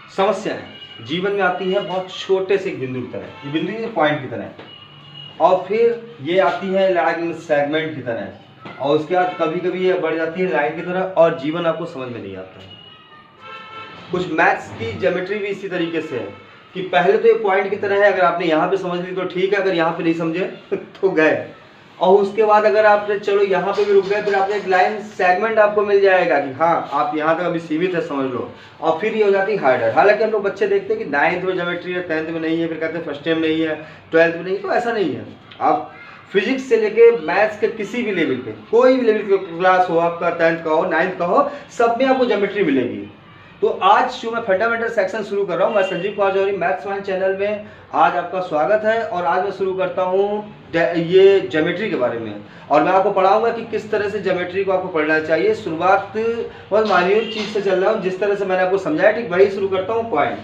समस्याएं जीवन में आती है बहुत छोटे से एक बिंदु की तरह, ये बिंदु ये पॉइंट की तरह, और फिर ये आती है लाइन सेगमेंट की तरह, और उसके बाद कभी कभी ये बढ़ जाती है लाइन की तरह, और जीवन आपको समझ में नहीं आता है। कुछ मैथ्स की ज्योमेट्री भी इसी तरीके से है कि पहले तो ये पॉइंट की तरह है, अगर आपने यहाँ पे समझ ली तो ठीक है, अगर यहाँ पे नहीं समझे तो गए। और उसके बाद अगर आपने चलो यहाँ पे भी रुक गए, फिर आपने एक लाइन सेगमेंट आपको मिल जाएगा कि हाँ आप यहाँ तक अभी सीमित है, समझ लो, और फिर ये हो जाती है हार्डर। हालांकि हम लोग बच्चे देखते हैं कि 9th में ज्योमेट्री है, 10th में नहीं है, फिर कहते हैं फर्स्ट टाइम नहीं है, 12th में नहीं, तो ऐसा नहीं है। आप फिजिक्स से लेके मैथ्स के किसी भी लेवल पे, कोई भी लेवल का क्लास हो, आपका 10th का हो, 9th का हो, सब में आपको ज्योमेट्री मिलेगी। तो आज जो मैं फंडामेंटल सेक्शन शुरू कर रहा हूँ, मैं संजीव कुमार जौहरी मैथ्स माइंड चैनल में आज आपका स्वागत है। और आज मैं शुरू करता हूँ ये ज्योमेट्री के बारे में, और मैं आपको पढ़ाऊंगा कि किस तरह से ज्योमेट्री को आपको पढ़ना चाहिए। शुरुआत बहुत मान्यूट चीज़ से चल रहा हूँ, जिस तरह से मैंने आपको समझाया ठीक वही शुरू करता हूँ। पॉइंट,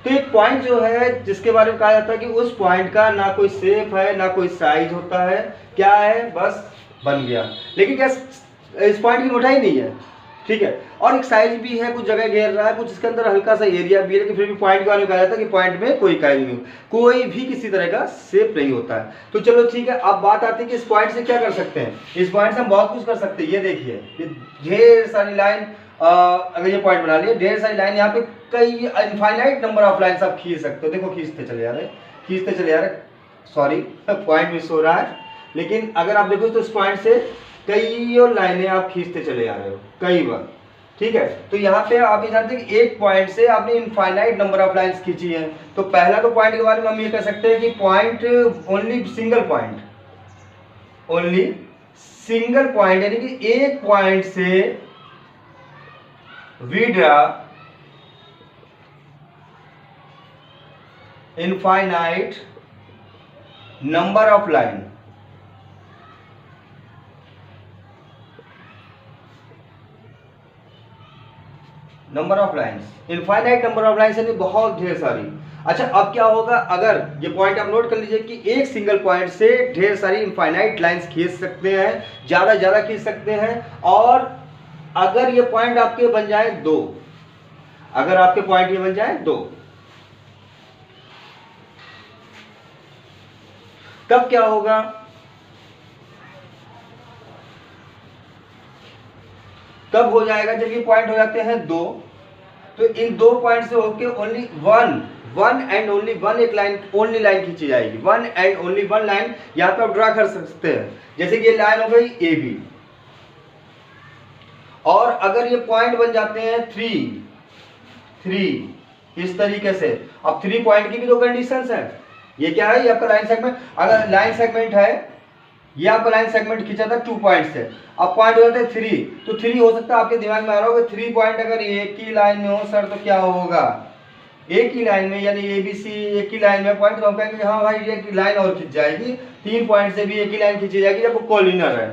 तो एक पॉइंट जो है जिसके बारे में कहा जाता है कि उस पॉइंट का ना कोई शेप है ना कोई साइज होता है, क्या है, बस बन गया। लेकिन क्या इस पॉइंट की मोटाई नहीं है, ठीक है, और एक साइज भी है, कुछ जगह घेर रहा है, कुछ इसके अंदर हल्का सा एरिया भी है, लेकिन फिर भी पॉइंट के बारे में कहा जाता है कि पॉइंट में कोई इकाई नहीं, कोई भी किसी तरह का शेप नहीं होता है। तो चलो ठीक है, अब बात आती है कि इस पॉइंट से क्या कर सकते हैं। इस पॉइंट से हम बहुत कुछ कर सकते हैं। ये देखिए, ये ढेर सारी लाइन, अगर ये पॉइंट बना लिए, ढेर सारी लाइन, यहाँ पे कई इनफाइनाइट नंबर ऑफ लाइन आप खींच सकते हो। देखो खींचते चले जा रहे, खींचते चले जा रहे, सॉरी पॉइंट मिस हो रहा है, लेकिन अगर आप देखो तो इस पॉइंट से कई लाइनें आप खींचते चले जा रहे हो कई बार, ठीक है। तो यहाँ पे आप ये जानते हैं कि एक पॉइंट से आपने इनफाइनाइट नंबर ऑफ लाइंस खींची है। तो पहला तो पॉइंट के बारे में हम ये कह सकते हैं कि point only single point, only single point, यानी कि एक पॉइंट से we draw infinite number of line, number of lines, infinite number of lines यानी बहुत ढेर सारी। अच्छा, अब क्या होगा, अगर ये पॉइंट आप नोट कर लीजिए कि एक सिंगल पॉइंट से ढेर सारी इनफाइनाइट लाइंस खींच सकते हैं, ज्यादा खींच सकते हैं। और अगर ये पॉइंट आपके बन जाए दो, अगर आपके पॉइंट ये बन जाए दो, तब क्या होगा, तब हो जाएगा जब ये पॉइंट हो जाते हैं दो, तो इन दो पॉइंट से होके only one and only one एक लाइन, ओनली लाइन खींची जाएगी, one and only one line यहां पे आप ड्रा कर सकते हैं। जैसे कि ये लाइन हो गई ए बी, और अगर ये पॉइंट बन जाते हैं थ्री इस तरीके से। अब 3 पॉइंट की भी दो कंडीशंस है। ये क्या है, ये आपका लाइन सेगमेंट, अगर लाइन सेगमेंट है, ये आपका लाइन सेगमेंट खींचा था 2 पॉइंट से, अब पॉइंट हो जाते हैं 3, तो 3 हो सकता है आपके दिमाग में आ रहा होगा 3 पॉइंट अगर एक ही लाइन में हो सर तो क्या होगा, एक ही लाइन में, यानी ए बी सी एक ही लाइन में पॉइंट, तो हम कहेंगे हाँ भाई ये लाइन और खींच जाएगी, 3 पॉइंट से भी एक ही लाइन खींची जाएगी जब वो कॉलिनर है।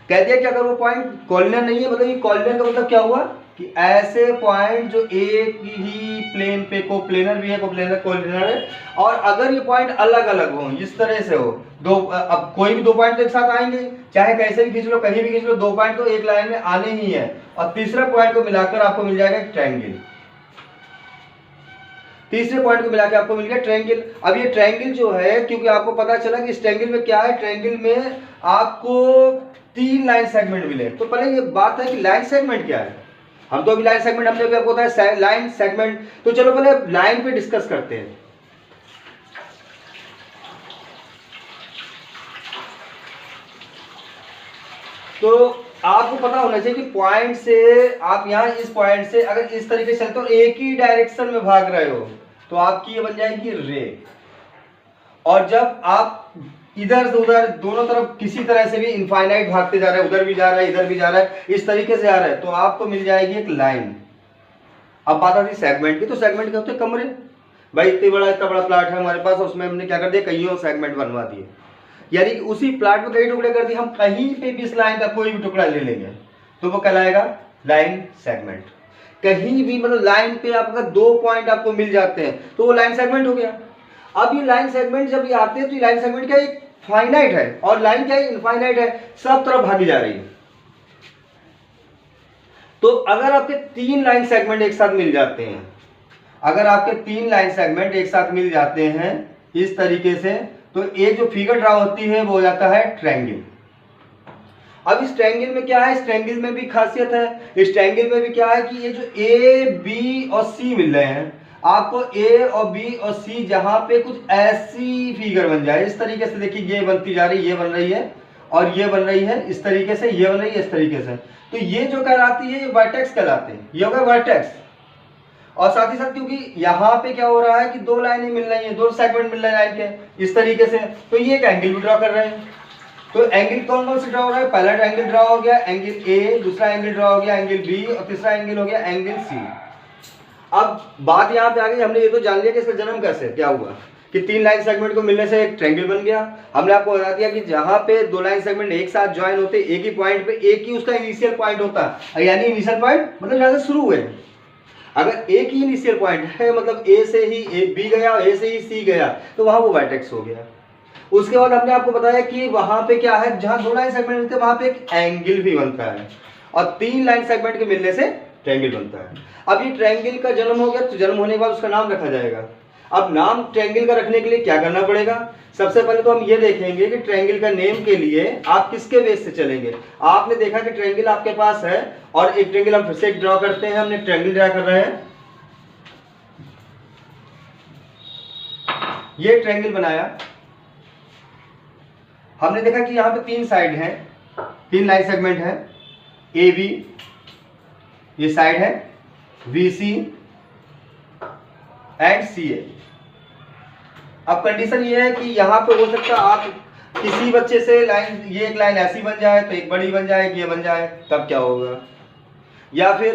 कह दिया कि अगर वो पॉइंट कॉलिनर नहीं है, मतलब ये कॉलिनर का मतलब क्या हुआ कि ऐसे पॉइंट जो एक ही प्लेन पे, को प्लेनर भी है, को प्लेनर कॉलिनर है, और अगर ये पॉइंट अलग अलग हो, इस तरह से हो दो, अब कोई भी 2 पॉइंट तो एक साथ आएंगे, चाहे कैसे भी खींच लो, कहीं भी खींच लो, 2 पॉइंट तो एक लाइन में आने ही है, और तीसरा पॉइंट को मिलाकर आपको मिल जाएगा एक ट्रायंगल, तीसरे पॉइंट को मिलाकर आपको मिल गया ट्रायंगल। अब ये ट्रायंगल जो है, क्योंकि आपको पता चला कि इस ट्रायंगल में क्या है, ट्रायंगल में आपको 3 लाइन सेगमेंट मिले। तो पहले ये बात है कि लाइन सेगमेंट क्या है, हम तो अभी लाइन सेगमेंट हमने भी आपको बताया लाइन सेगमेंट। तो चलो पहले लाइन पे डिस्कस करते हैं। तो आपको पता होना चाहिए कि पॉइंट से आप यहां इस पॉइंट से अगर इस तरीके से चलते हो, एक ही डायरेक्शन में भाग रहे हो, तो आपकी ये बन जाएगी रे। और जब आप इधर से उधर दोनों तरफ किसी तरह से भी इनफाइनाइट भागते जा रहे हैं, उधर भी जा रहा है इधर भी जा रहा है, इस तरीके से आ रहा है, तो आपको मिल जाएगी एक लाइन। अब बात आती है सेगमेंट की, तो सेगमेंट क्या होते हैं, कमरे। भाई इतना बड़ा प्लाट है हमारे पास, उसमें हमने क्या कर दिया, कईयों सेगमेंट बनवा दिए, यानी कि उसी प्लाट में कई टुकड़े कर दिए, हम कहीं पे भी इस लाइन का कोई भी टुकड़ा ले लेंगे तो वो कहलाएगा लाइन सेगमेंट। कहीं भी मतलब लाइन पे आपका 2 पॉइंट आपको मिल जाते हैं तो वो लाइन सेगमेंट हो गया। अब ये लाइन सेगमेंट जब ये आते हैं तो ये लाइन सेगमेंट क्या एक फाइनाइट है, और लाइन क्या है, इनफाइनाइट है, सब तरफ भागी जा रही है। तो अगर आपके 3 लाइन सेगमेंट एक साथ मिल जाते हैं अगर आपके 3 लाइन सेगमेंट एक साथ मिल जाते हैं इस तरीके से, तो एक जो फिगर ड्रा होती है वो हो जाता है ट्रायंगल। अब इस ट्रायंगल में क्या है, इस ट्रायंगल में भी खासियत है, इस ट्रायंगल में भी क्या है कि ये जो ए बी और सी मिल रहे हैं, आपको ए और बी और सी जहां पे कुछ ऐसी फिगर बन जाए इस तरीके से, देखिए ये बनती जा रही है, ये बन रही है और ये बन रही है इस तरीके से, ये बन रही है इस तरीके से, तो ये जो कहलाती है ये वर्टेक्स कहलाते हैं, ये होगा वर्टेक्स। और साथ ही साथ क्योंकि यहाँ पे क्या हो रहा है कि 2 लाइनें मिल रही हैं, 2 सेगमेंट मिल रहे हैं लाइन के इस तरीके से, तो ये एक एंगल भी ड्रॉ कर रहे हैं। तो एंगल कौन कौन से ड्रॉ हो रहा है, पहला एंगल ड्रॉ हो गया एंगल ए, दूसरा एंगल ड्रॉ हो गया एंगल बी और तीसरा एंगल हो गया एंगल सी। अब बात यहाँ पे आ गई, हमने ये तो जान लिया कि इसका जन्म कैसे क्या हुआ कि 3 लाइन सेगमेंट को मिलने से एक ट्रायंगल बन गया। हमने आपको बता दिया कि जहां पे 2 लाइन सेगमेंट एक साथ ज्वाइन होते एक ही पॉइंट पे, एक ही उसका इनिशियल पॉइंट होता है, यानी इनिशियल पॉइंट मतलब जहां से शुरू हुए, अगर एक ही इनिशियल पॉइंट है मतलब ए से ही ए बी गया, ए से ही सी गया, तो वहां वो वर्टेक्स हो गया। उसके बाद हमने आपको बताया कि वहां पे क्या है, जहां 2 लाइन सेगमेंट मिलते हैं वहां पे एक एंगल भी बनता है और 3 लाइन सेगमेंट के मिलने से ट्रायंगल बनता है। अब ये ट्रायंगल का जन्म हो गया, तो जन्म होने के बाद उसका नाम रखा जाएगा। अब नाम ट्रायंगल का रखने के लिए क्या करना पड़ेगा, सबसे पहले तो हम ये देखेंगे कि ट्रायंगल का नेम के लिए आप किसके बेस से चलेंगे। आपने देखा कि ट्रायंगल आपके पास है और एक ट्रायंगल हम फिर से ड्रॉ करते हैं, हमने ट्रायंगल ड्रॉ कर रहे हैं, ये ट्रायंगल बनाया, हमने देखा कि यहाँ पे 3 साइड हैं, 3 लाइन सेगमेंट है, ए बी ये साइड है, बी सी एंड सी ए। अब कंडीशन ये है कि यहाँ पे हो सकता है आप किसी बच्चे से लाइन, ये एक लाइन ऐसी बन जाए तो एक बड़ी बन जाए, ये बन जाए तब क्या होगा, या फिर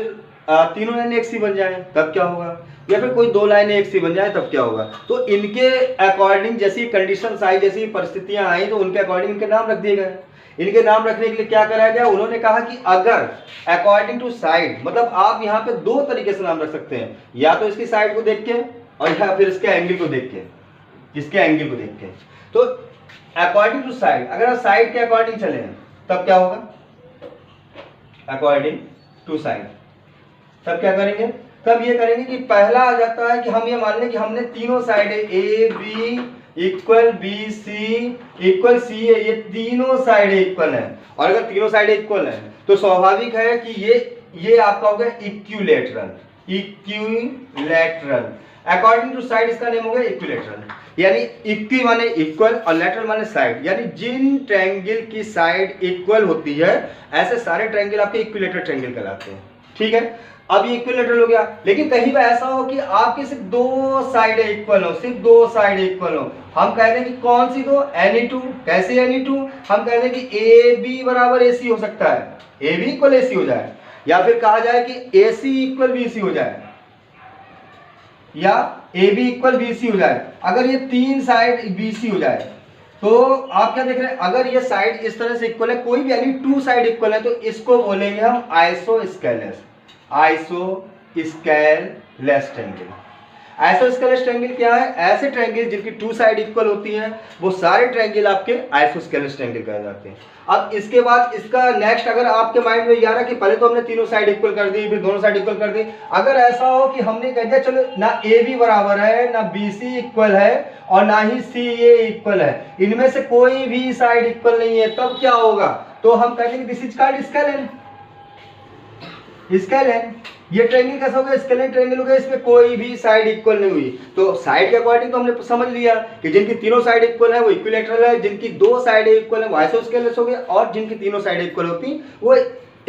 तीनों लाइन एक सी बन जाए तब क्या होगा, या फिर कोई 2 लाइनें एक सी बन जाए तब क्या होगा। तो इनके अकॉर्डिंग जैसी कंडीशंस आई, जैसी परिस्थितियां आई, तो उनके अकॉर्डिंग इनके नाम रख दिए गए। इनके नाम रखने के लिए क्या कराया गया, उन्होंने कहा कि अगर अकॉर्डिंग टू साइड, मतलब आप यहाँ पे 2 तरीके से नाम रख सकते हैं, या तो इसकी साइड को देख के और या फिर इसके एंगल को देख के, इसके एंगल को देख के। तो अकॉर्डिंग टू साइड, अगर आप साइड के अकॉर्डिंग चले तब क्या होगा, अकॉर्डिंग टू साइड, तब क्या करेंगे, तब ये करेंगे कि पहला आ जाता है कि हम ये मान लें कि हमने तीनों side A B equal B C equal C है, ये तीनों साइड इक्वल है, और अगर तीनों साइड इक्वल है तो स्वाभाविक है कि ये आपका हो गया equilateral, equilateral. According to side इसका नेम हो गया इक्विलैटरल, यानी इक्वी माने इक्वल और लैटरल माने साइड, यानी जिन ट्रायंगल की साइड इक्वल होती है ऐसे सारे ट्रायंगल आपके इक्विलैटरल ट्रायंगल कहलाते हैं। ठीक है, अब ये इक्विलैटरल हो गया, लेकिन कहीं बार ऐसा हो कि आपकी सिर्फ 2 साइडें इक्वल हो, सिर्फ 2 साइडें इक्वल हो, हम कह दें कि कौन सी 2, एनी 2। कैसे एनी 2, हम कह दें कि ए बी बराबर ए सी हो सकता है, ए बी इक्वल ए सी हो जाए, या फिर कहा जाए कि ए सी इक्वल बी सी हो जाए, या A B equal B C हो जाए। अगर ये 3 साइड बी सी हो जाए तो आप क्या देख रहे हैं, अगर ये साइड इस तरह से इक्वल है, कोई भी यानी 2 साइड इक्वल है, तो इसको बोलेंगे हम isosceles, isosceles triangle. Isosceles triangle क्या है, ऐसे ट्रायंगल जिनकी 2 साइड इक्वल होती हैं वो सारे ट्रायंगल आपके आइसोस्केलेस ट्रायंगल कहे जाते हैं। अब इसके बाद इसका नेक्स्ट, अगर आपके माइंड में ये आ रहा है कि पहले तो हमने तीनों साइड इक्वल कर दी, फिर दोनों साइड इक्वल कर दी, अगर ऐसा हो कि हमने कह दिया चलो ना ए बी बराबर है, ना बी सी इक्वल है और ना ही सी ए इक्वल है, इनमें से कोई भी साइड इक्वल नहीं है, तब क्या होगा, तो हम कहेंगे this is called scalene. Scalene, ये ट्रायंगल कैसा हो गया, स्केलेन ट्रायंगल हो गया, इसमें कोई भी साइड इक्वल नहीं हुई। तो साइड के अकॉर्डिंग तो हमने समझ लिया कि जिनकी तीनों साइड इक्वल है वो इक्विलैटरल है, जिनकी 2 साइड इक्वल है वो आइसोस्केलेस हो गए, और जिनकी तीनों साइड इक्वल होती वो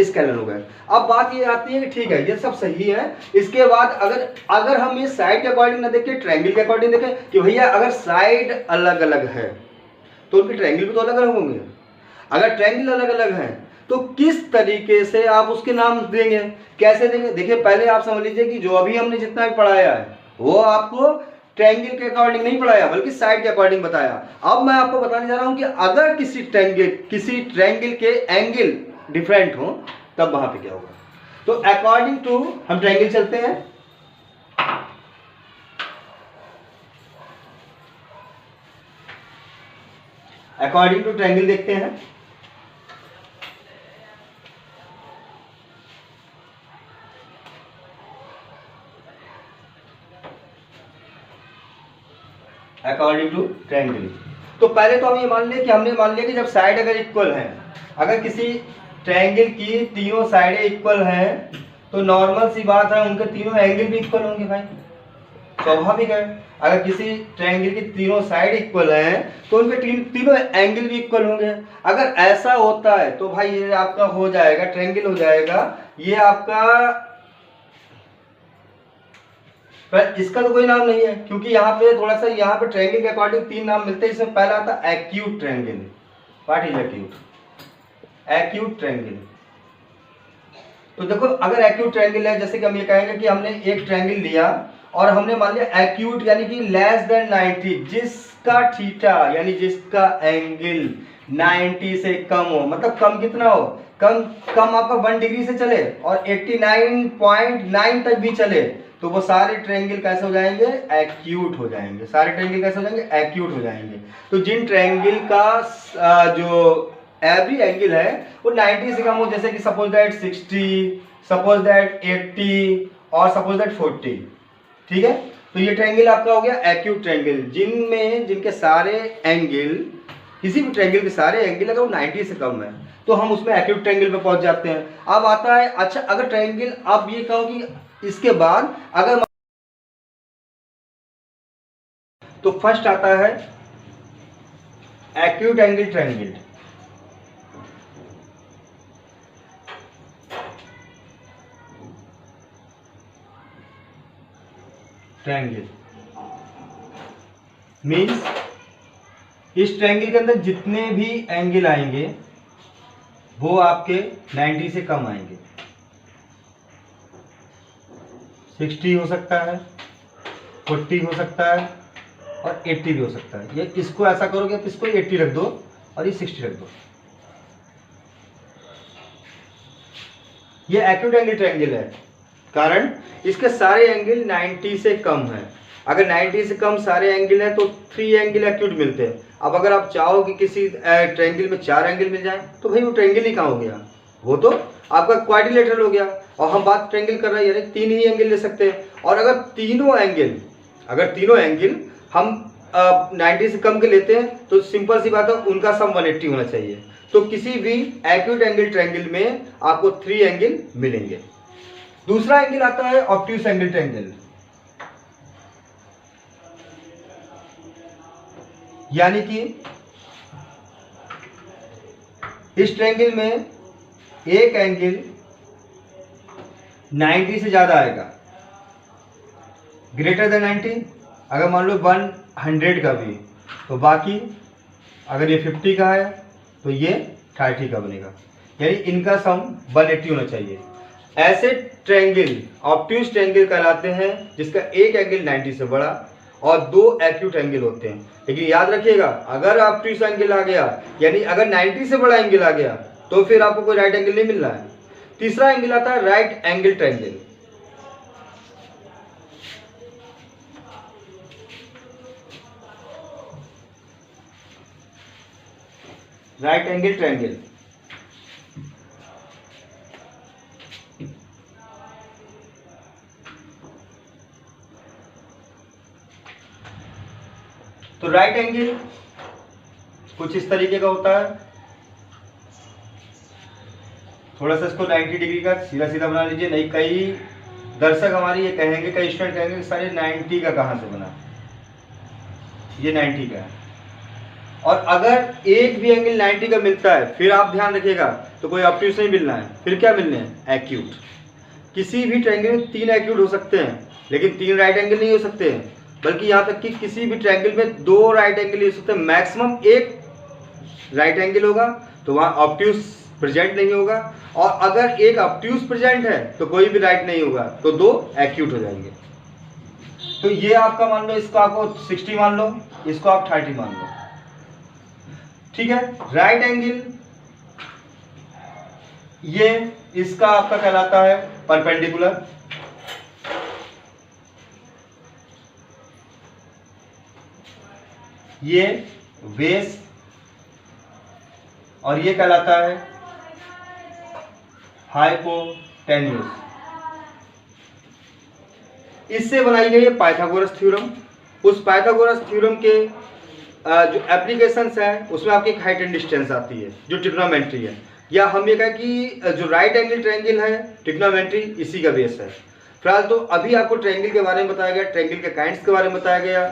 स्केलेन हो गए। अब बात ये आती है कि ठीक है ये सब सही है, इसके बाद अगर हम ये साइड के अकॉर्डिंग ना देखें, ट्रायंगल के अकॉर्डिंग देखें कि भैया अगर साइड अलग अलग है तो उनके ट्रायंगल भी तो अलग अलग होंगे। अगर ट्रायंगल अलग अलग है तो किस तरीके से आप उसके नाम देंगे, कैसे देंगे। देखिए पहले आप समझ लीजिए कि जो अभी हमने जितना भी पढ़ाया है वो आपको ट्रायंगल के अकॉर्डिंग नहीं पढ़ाया बल्कि साइड के अकॉर्डिंग बताया। अब मैं आपको बताने जा रहा हूं कि अगर किसी ट्रायंगल के एंगल डिफरेंट हो तब वहां पे क्या होगा। तो अकॉर्डिंग टू हम ट्रायंगल चलते हैं, अकॉर्डिंग टू ट्रायंगल देखते हैं। According to triangle. तो पहले तो हम ये मान लें कि हमने मान लिया कि जब साइड अगर इक्वल है, अगर किसी ट्रायंगल की तीनों साइडें इक्वल हैं तो नॉर्मल सी बात है उनके तीनों एंगल भी इक्वल होंगे भाई, स्वाभाविक है। अगर किसी ट्रायंगल की तीनों साइड इक्वल हैं तो उनके तीनों एंगल भी इक्वल होंगे। अगर ऐसा होता है तो भाई ये आपका हो जाएगा ट्रायंगल हो जाएगा, ये आपका, पर इसका तो कोई नाम नहीं है क्योंकि यहाँ पे थोड़ा सा यहाँ पे ट्रायंगल के अकॉर्डिंग तीन नाम मिलते हैं। इसमें पहला आता है acute triangle. What is acute? Acute triangle. तो देखो अगर एक्यूट ट्रायंगल है, जैसे कि हम ये कहेंगे कि हमने एक ट्रायंगल लिया और हमने मान लिया एक्यूट यानी कि लेस देन 90, जिसका थीटा यानी जिसका एंगल 90 से कम हो, मतलब कम कितना हो, कम आपका 1 डिग्री से चले और 89.9 तक भी चले, तो वो सारे ट्रायंगल कैसे हो जाएंगे? एक्यूट हो जाएंगे। सारे ट्रायंगल कैसे हो जाएंगे? एक्यूट हो जाएंगे। तो जिन ट्रायंगल का जो एवरी एंगल है वो 90 से कम हो, जैसे कि सपोज दैट 60, सपोज दैट 80 और सपोज दैट 40, ठीक है। तो ये ट्रायंगल आपका हो गया एक्यूट ट्रायंगल, जिनके सारे एंगल, किसी भी ट्रायंगल के सारे एंगल अगर वो 90 से कम है तो हम उसमें एक्यूट ट्रायंगल पे पहुंच जाते हैं। अब आता है, अच्छा अगर ट्रायंगल, अब ये कहो कि इसके बाद अगर, तो फर्स्ट आता है acute angle triangle. Triangle means इस ट्रायंगल के अंदर जितने भी एंगल आएंगे वो आपके 90 से कम आएंगे। 60 हो सकता है, 40 हो सकता है और 80 भी हो सकता है। ये इसको ऐसा करोगे आप इसको 80 रख दो और ये 60 रख दो। ये एक्यूट एंगल ट्रायंगल है, कारण इसके सारे एंगल 90 से कम है। अगर 90 से कम सारे एंगल है तो 3 एंगल एक्यूट मिलते हैं। अब अगर आप चाहो कि किसी ट्रायंगल में 4 एंगल मिल जाए तो भाई वो ट्रायंगल ही कहाँ हो गया, वो तो आपका क्वाड्रिलेटरल हो गया। और हम बात ट्रायंगल कर रहे हैं यानी 3 ही एंगल ले सकते हैं। और अगर तीनों एंगल हम 90 से कम के लेते हैं तो सिंपल सी बात है उनका सम 180 होना चाहिए। तो किसी भी एक्यूट एंगल ट्रायंगल में आपको 3 एंगल मिलेंगे। दूसरा एंगल आता है ऑब्ट्यूस एंगल ट्रायंगल, यानी कि इस ट्रायंगल में एक एंगल 90 से ज्यादा आएगा, ग्रेटर देन 90। अगर मान लो 100 का भी, तो बाकी अगर ये 50 का है तो ये 30 का बनेगा, यानी इनका सम 180 होना चाहिए। ऐसे ट्रायंगल ऑब्ट्यूस ट्रायंगल कहलाते हैं जिसका एक एंगल 90 से बड़ा और 2 एक्यूट एंगल होते हैं। लेकिन याद रखिएगा अगर ऑब्ट्यूस एंगल आ गया यानी अगर 90 से बड़ा एंगल आ गया तो फिर आपको कोई राइट एंगल नहीं मिल रहा है। तीसरा एंगल आता है right angle triangle. Right angle triangle तो राइट एंगल कुछ इस तरीके का होता है, थोड़ा सा इसको 90 डिग्री का सीधा सीधा बना लीजिए। नहीं, कई दर्शक हमारे ये कहेंगे, कई स्टूडेंट कहेंगे सारे 90 का कहां से बना, ये 90 का है। और अगर एक भी एंगल 90 का मिलता है फिर आप ध्यान रखिएगा तो कोई ऑब्ट्यूस नहीं मिलना है, फिर क्या मिलने हैं? एक्यूट। किसी भी ट्रायंगल में 3 एक्यूट हो सकते हैं लेकिन 3 राइट एंगल नहीं हो सकते हैं, बल्कि यहाँ तक कि किसी भी ट्रायंगल में 2 राइट एंगल हो सकते हैं, मैक्सिमम एक राइट एंगल होगा तो वहाँ ऑब्ट्यूस प्रेजेंट नहीं होगा। और अगर एक ऑब्ट्यूस प्रेजेंट है तो कोई भी राइट नहीं होगा, तो 2 एक्यूट हो जाएंगे। तो ये आपका मान लो, इसको आपको 60 मान लो, इसको आप 30 मान लो, ठीक है। राइट एंगल ये इसका आपका कहलाता है परपेंडिकुलर, ये बेस, और ये कहलाता है हाइपोटेन्यूस। इससे बनाई गई है पाइथागोरस थ्योरम। उस पाइथागोरस थ्योरम के जो एप्लीकेशंस हैं उसमें आपकी हाइट एंड डिस्टेंस आती है जो ट्रिग्नोमेट्री है, या हम ये कहें कि जो राइट एंगल ट्रायंगल है ट्रिग्नोमेट्री इसी का बेस है। फिलहाल तो अभी आपको ट्रायंगल के बारे में बताया गया, ट्रायंगल के काइंड्स के बारे में बताया गया,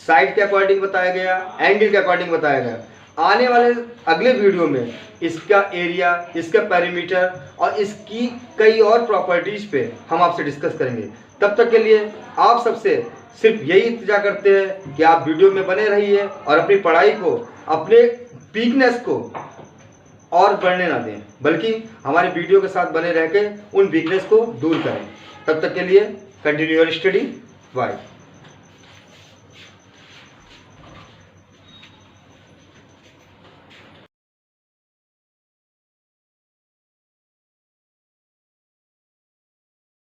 साइड के अकॉर्डिंग बताया गया, एंगल के अकॉर्डिंग बताया गया। आने वाले अगले वीडियो में इसका एरिया, इसका पेरीमीटर और इसकी कई और प्रॉपर्टीज पे हम आपसे डिस्कस करेंगे। तब तक के लिए आप सबसे सिर्फ यही इंतजार करते हैं कि आप वीडियो में बने रहिए और अपनी पढ़ाई को, अपने वीकनेस को और बढ़ने ना दें, बल्कि हमारे वीडियो के साथ बने रह के उन वीकनेस को दूर करें। तब तक के लिए कंटिन्यू योर स्टडी। बाय।